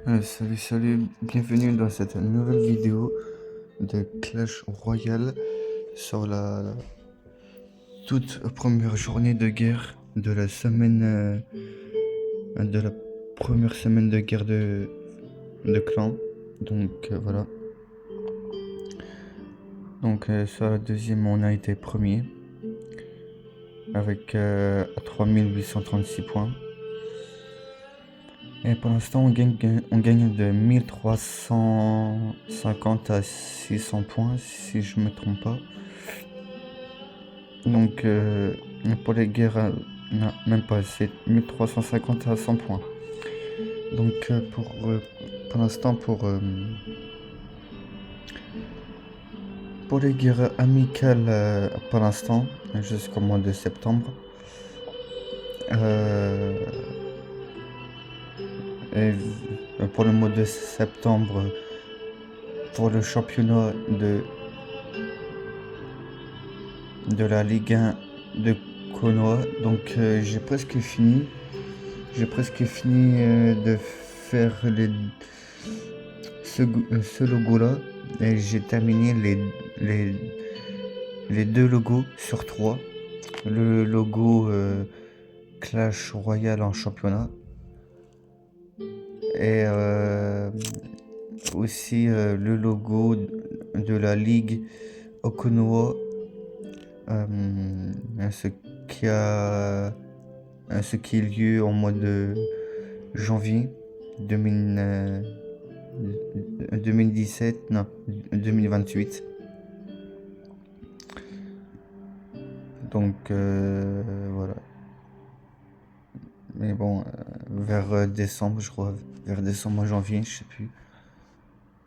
Salut, bienvenue dans cette nouvelle vidéo de Clash Royale sur la toute première journée de guerre de la semaine, de la première semaine de guerre de clan. Donc voilà. Donc sur la deuxième, on a été premier avec 3836 points. Et pour l'instant, on gagne de 1350 à 600 points, si je me trompe pas. Donc, pour les guerres, non, même pas, c'est 1350 à 100 points. Donc, pour l'instant, pour les guerres amicales, pour l'instant, jusqu'au mois de septembre. Et pour le mois de septembre, pour le championnat de la Ligue 1 de Konoha, donc j'ai presque fini. De faire ce logo là, et j'ai terminé les deux logos sur 3. Le logo Clash Royale en championnat et aussi le logo de la Ligue Konoha, ce qui a lieu en mois de janvier 2017, non, 2028. Donc voilà. Mais bon, vers décembre, je crois, vers décembre, janvier, je sais plus.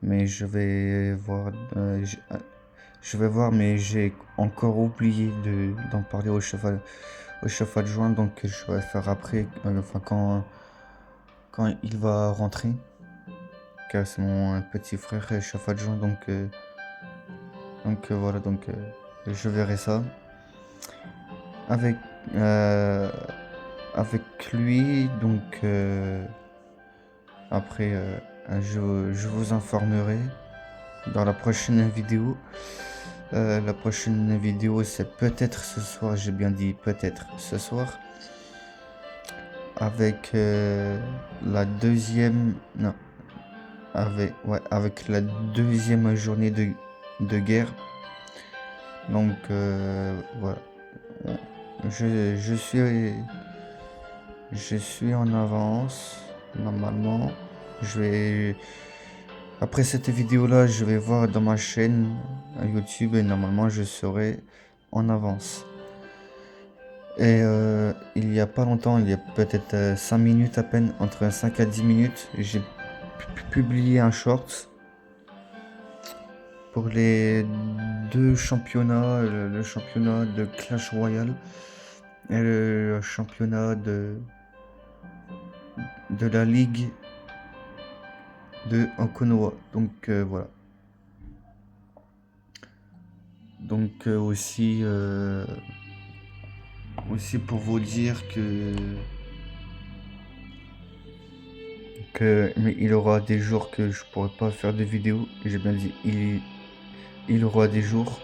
Mais je vais voir, mais j'ai encore oublié d'en parler au chef adjoint, donc je vais faire après, quand il va rentrer, car c'est mon petit frère chef adjoint, donc voilà, je verrai ça avec lui, donc après je vous informerai dans la prochaine vidéo. La prochaine vidéo, c'est peut-être ce soir, j'ai bien dit peut-être ce soir, avec la deuxième, non, avec la deuxième journée de guerre. Donc voilà, je suis en avance normalement. Après cette vidéo là, je vais voir dans ma chaîne YouTube et normalement je serai en avance. Et il y a pas longtemps, il y a peut-être 5 minutes à peine, entre 5 à 10 minutes, j'ai publié un short pour les deux championnats, le championnat de Clash Royale et le championnat de la Ligue de Konoha. Donc voilà. Donc aussi pour vous dire mais il aura des jours que je pourrai pas faire de vidéo. J'ai bien dit il aura des jours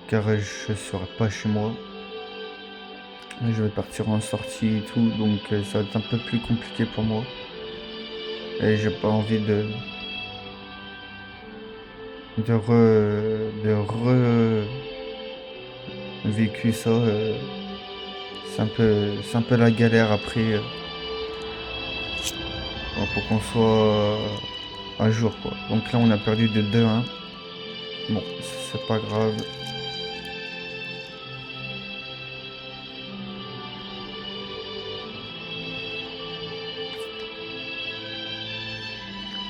car je serai pas chez moi. Je vais partir en sortie et tout, donc ça va être un peu plus compliqué pour moi. Et j'ai pas envie de vécu ça. C'est un peu la galère après pour qu'on soit à jour, quoi. Donc là on a perdu de 2-1. Bon, c'est pas grave.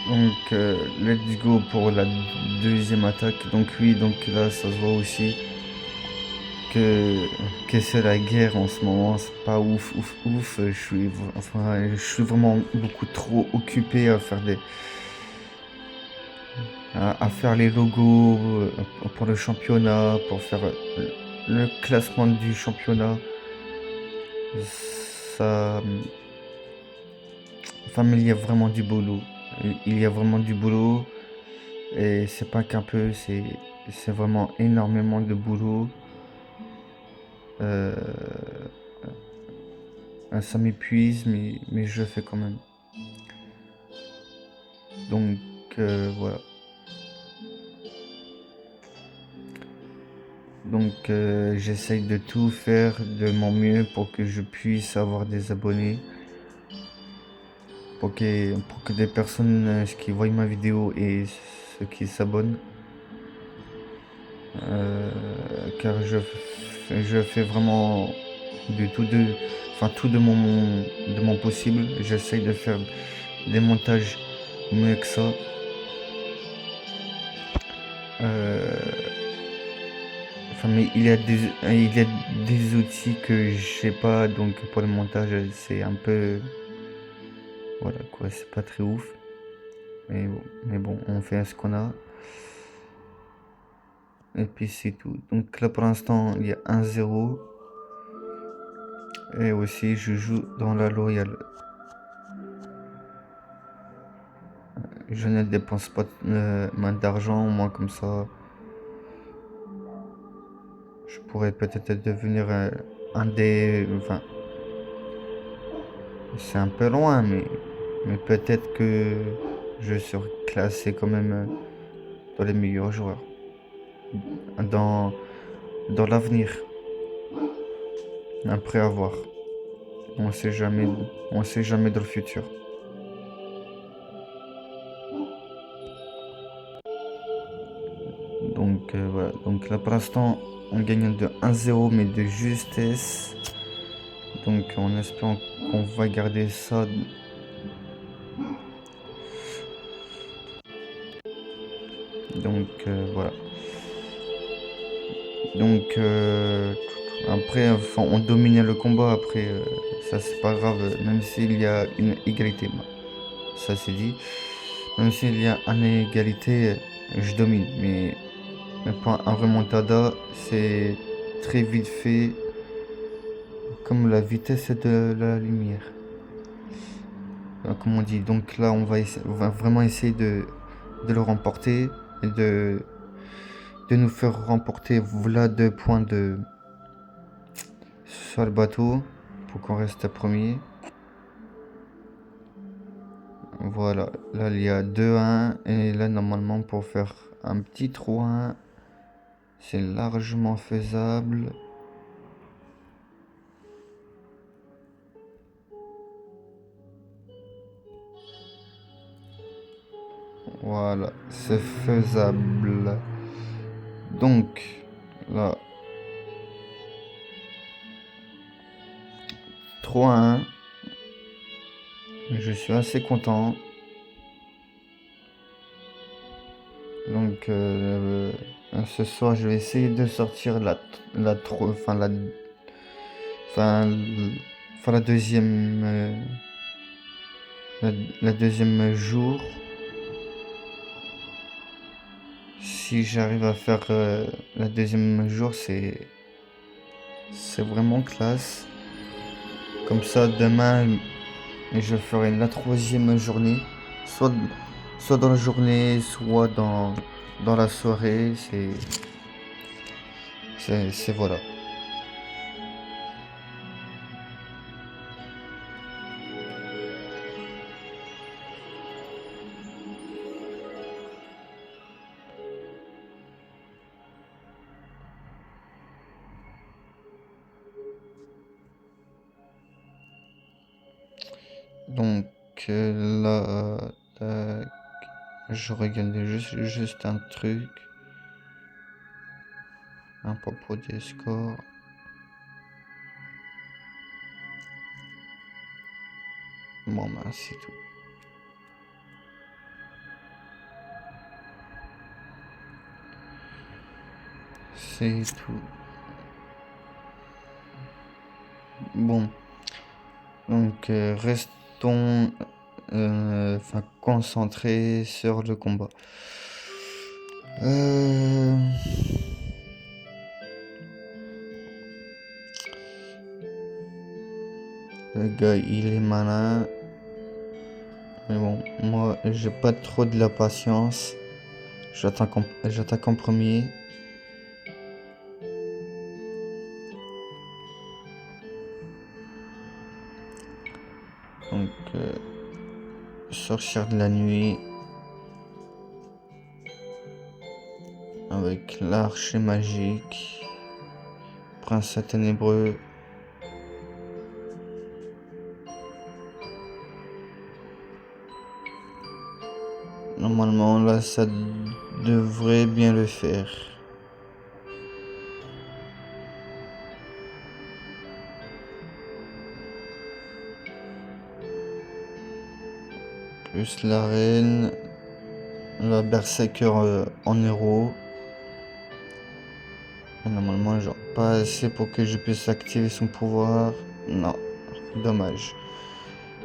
Donc let's go pour la deuxième attaque. Donc oui, donc là ça se voit aussi que c'est la guerre en ce moment. C'est pas ouf. Je suis vraiment beaucoup trop occupé à faire les logos pour le championnat, pour faire le classement du championnat. Ça, enfin, mais il y a vraiment du boulot. Il y a vraiment du boulot. Et c'est pas qu'un peu, c'est vraiment énormément de boulot. Euh, Ça m'épuise, mais je le fais quand même. Donc voilà. Donc j'essaye de tout faire de mon mieux pour que je puisse avoir des abonnés. Pour que des personnes qui voient ma vidéo et ceux qui s'abonnent. Car je fais vraiment tout de mon possible. J'essaye de faire des montages mieux que ça. Mais il y a des outils que je sais pas, donc pour le montage, c'est un peu, voilà quoi, c'est pas très ouf. Mais bon, on fait ce qu'on a. Et puis c'est tout. Donc là pour l'instant, il y a 1-0. Et aussi, je joue dans la Loyale. Je ne dépense pas main d'argent, moi comme ça. Je pourrais peut-être devenir un des. Enfin, c'est un peu loin, mais peut-être que je serai classé quand même dans les meilleurs joueurs. Dans, dans l'avenir. Après avoir. On sait jamais, on sait jamais dans le futur. Donc voilà. Donc là pour l'instant, on gagne de 1-0 mais de justesse. Donc en espérant qu'on va garder ça. Donc voilà. Donc après, enfin, on dominait le combat. Après, ça c'est pas grave, même s'il y a une égalité. Ça c'est dit. Même s'il y a une égalité, je domine. Mais pour un remontada, c'est très vite fait, comme la vitesse de la lumière. Comme on dit. Donc là, on va vraiment essayer de le remporter et de nous faire remporter voilà 2 points sur le bateau pour qu'on reste premier. Voilà, là il y a 2-1 et là normalement pour faire un petit 3-1, c'est largement faisable. Voilà, c'est faisable. Donc là 3-1. Je suis assez content. Donc ce soir, je vais essayer de sortir la, tro- enfin, la deuxième, la deuxième jour. Si j'arrive à faire la deuxième jour, c'est vraiment classe. Comme ça, demain, je ferai la troisième journée, soit, soit dans la journée, soit dans la soirée. C'est voilà. Donc là, tac, je regarde juste un truc à propos des scores. Bon, bah, c'est tout. C'est tout. Bon, donc restons concentrés sur le combat. Le gars, il est malin. Mais bon, moi, j'ai pas trop de la patience. J'attaque en premier. Donc, sorcière de la nuit. Avec l'archer magique. Prince ténébreux. Normalement, là, ça devrait bien le faire. Plus la reine. La berserker en héros. Et normalement, genre, pas assez pour que je puisse activer son pouvoir. Non, dommage.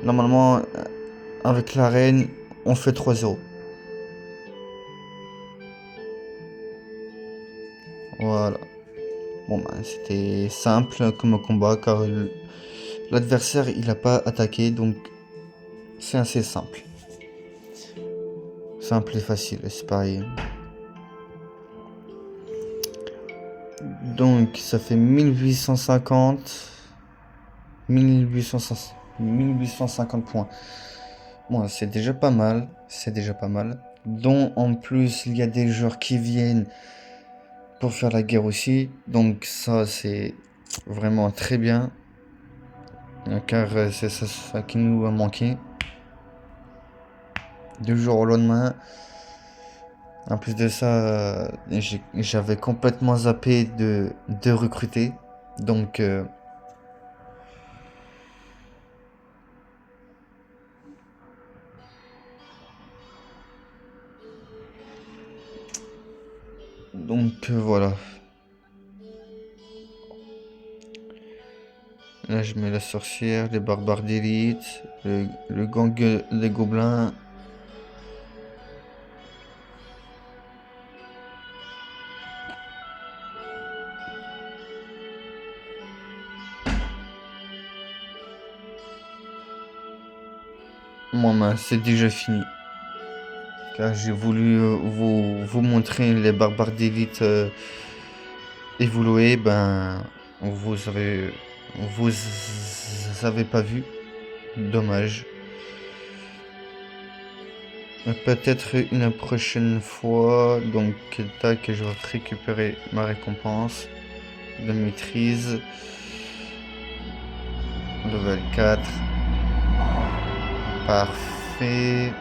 Normalement, avec la reine, on fait 3-0. Voilà. Bon, bah, c'était simple comme combat car l'adversaire il a pas attaqué, donc c'est assez simple. Simple et facile, c'est pareil. Donc ça fait 1850. 1850 points. Bon, c'est déjà pas mal. C'est déjà pas mal. Dont en plus il y a des joueurs qui viennent pour faire la guerre aussi. Donc ça c'est vraiment très bien. Car c'est ça qui nous a manqué. Du jour au lendemain. En plus de ça, j'avais complètement zappé de recruter. Donc, voilà. Là, je mets la sorcière, les barbares d'élite, le gang des gobelins. Bon, ben, c'est déjà fini. Car j'ai voulu vous montrer les barbares d'élite évoluer. Ben, vous avez pas vu. Dommage. Peut-être une prochaine fois. Donc, tac, je vais récupérer ma récompense de maîtrise. Level 4. Parfait.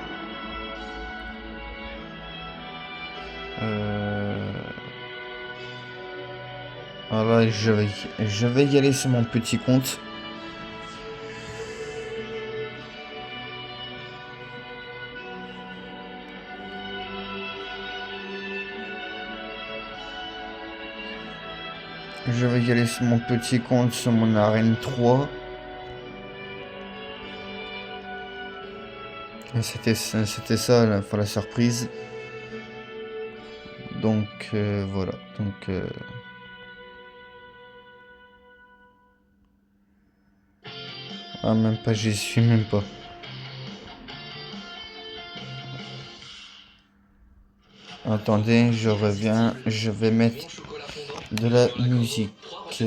Voilà, je vais y aller sur mon petit compte. Je vais y aller sur mon petit compte, sur mon arène 3. C'était ça la surprise. Donc voilà. Donc ah, même pas, j'y suis même pas. Attendez, je reviens. Je vais mettre de la musique.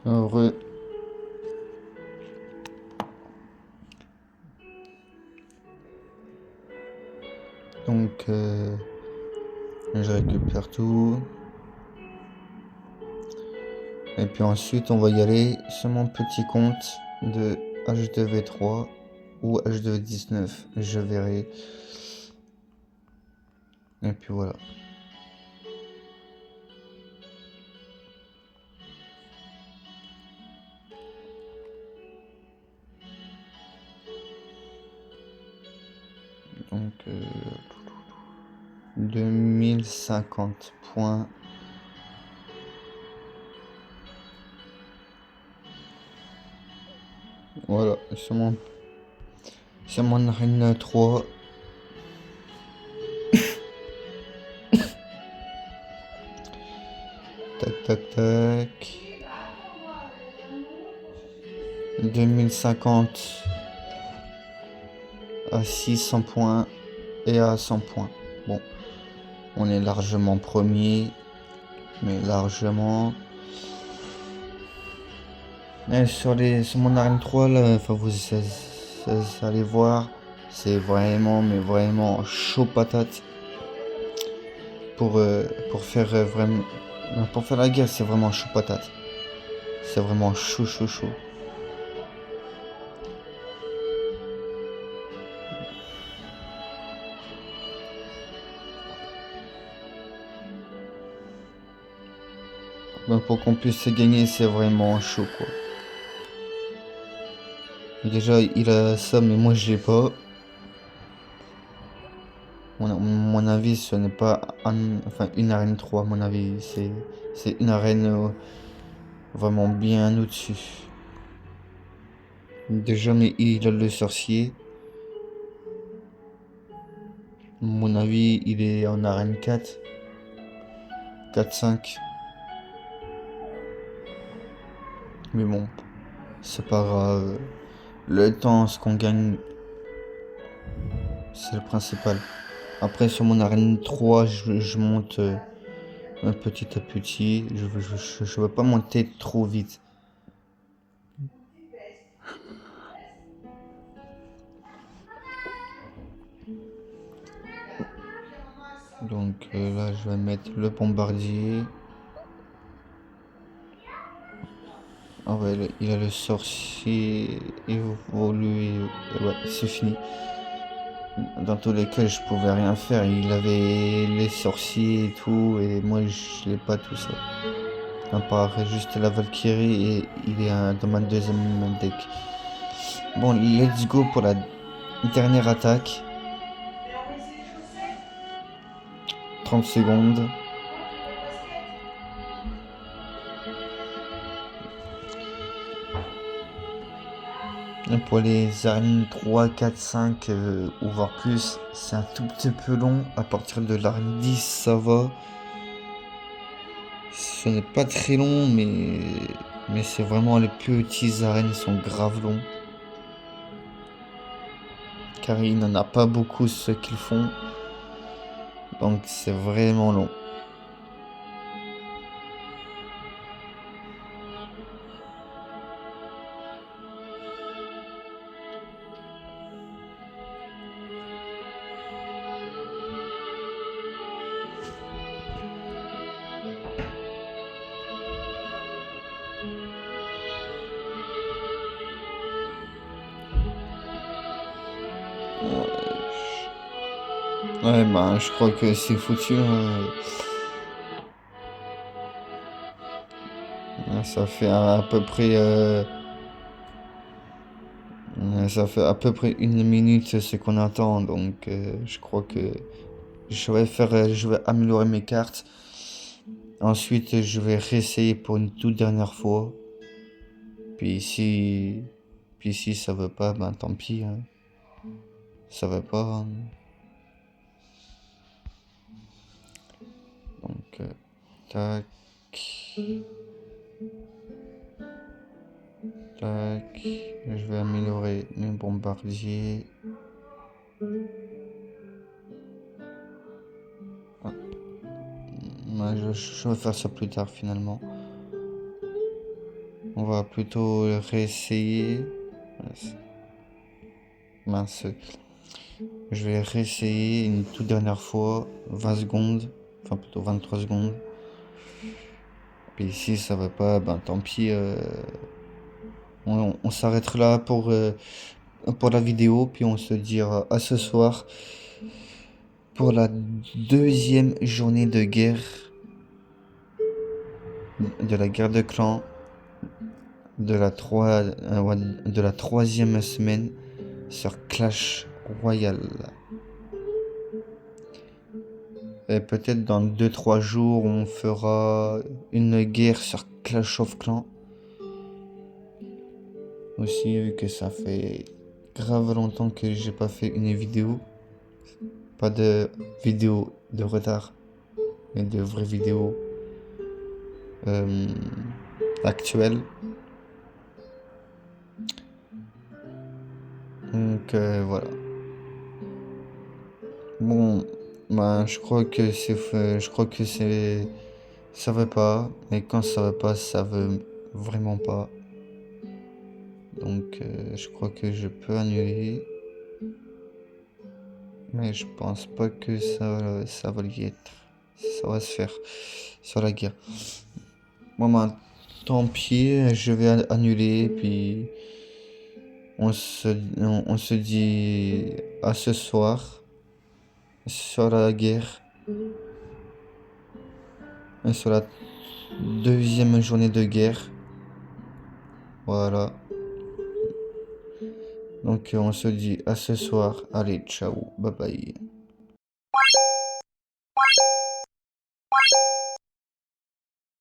Heureux. Donc je récupère tout. Et puis ensuite on va y aller sur mon petit compte de H2V3 ou H2V19. Je verrai. Et puis voilà. Donc 2050 points. Voilà, sur mon arène 3. Tac tac tac. 2050 à 600 points et à 100 points. Bon, on est largement premier, mais largement. Et sur mon arène 3 là, enfin vous allez voir, c'est vraiment, mais vraiment chaud patate pour faire vraiment, pour faire la guerre, c'est vraiment chaud patate. C'est vraiment chaud, chaud, chaud. Ben, pour qu'on puisse gagner, c'est vraiment chaud quoi. Déjà, il a ça, mais moi je l'ai pas. Mon avis, ce n'est pas enfin, une arène 3, à mon avis. C'est une arène vraiment bien au-dessus. Déjà, mais il a le sorcier. À mon avis, il est en arène 4. 4-5. Mais bon, c'est pas grave. Le temps, ce qu'on gagne, c'est le principal. Après, sur mon arène 3, je monte un petit à petit. Je veux pas monter trop vite. Donc là, je vais mettre le bombardier. Ah ouais, il a le sorcier évolué. Ouais, c'est fini. Dans tous les cas, je pouvais rien faire. Il avait les sorciers et tout, et moi, je l'ai pas tout ça. À part juste la Valkyrie, et il est dans ma deuxième deck. Bon, let's go pour la dernière attaque. 30 secondes. Et pour les arènes 3, 4, 5 ou voire plus, c'est un tout petit peu long. À partir de l'arène 10, ça va. Ce n'est pas très long, mais c'est vraiment les petits arènes sont grave longs. Car il n'en a pas beaucoup ceux qu'ils font. Donc c'est vraiment long. Ouais, bah je crois que c'est foutu, hein. Ça fait à peu près ça fait à peu près 1 minute ce qu'on attend, donc je crois que je vais améliorer mes cartes. Ensuite, je vais réessayer pour une toute dernière fois. Puis si ça veut pas, ben tant pis, hein. Ça veut pas, hein. Donc tac, tac. Je vais améliorer mes bombardiers. Ah. Je vais faire ça plus tard finalement. On va plutôt réessayer. Mince. Je vais réessayer une toute dernière fois. 20 secondes. Enfin plutôt 23 secondes. Puis si ça va pas, ben tant pis. On s'arrêtera là pour la vidéo. Puis on se dira à ce soir pour la deuxième journée de guerre. De la guerre de clans. De la troisième semaine sur Clash Royale. Et peut-être dans 2-3 jours, on fera une guerre sur Clash of Clans. Aussi, vu que ça fait grave longtemps que j'ai pas fait une vidéo. Pas de vidéo de retard, mais de vraies vidéos actuelles. Donc voilà. Bon, ben, je crois que ça veut pas. Et quand ça veut pas, ça veut vraiment pas. Donc, je crois que je peux annuler. Mais je pense pas que ça va y être. Ça va se faire sur la guerre. Bon, ben, tant pis, je vais annuler. Puis, on se dit à ce soir sur la guerre. Et sur la deuxième journée de guerre. Voilà. Donc on se dit à ce soir. Allez, ciao, bye bye.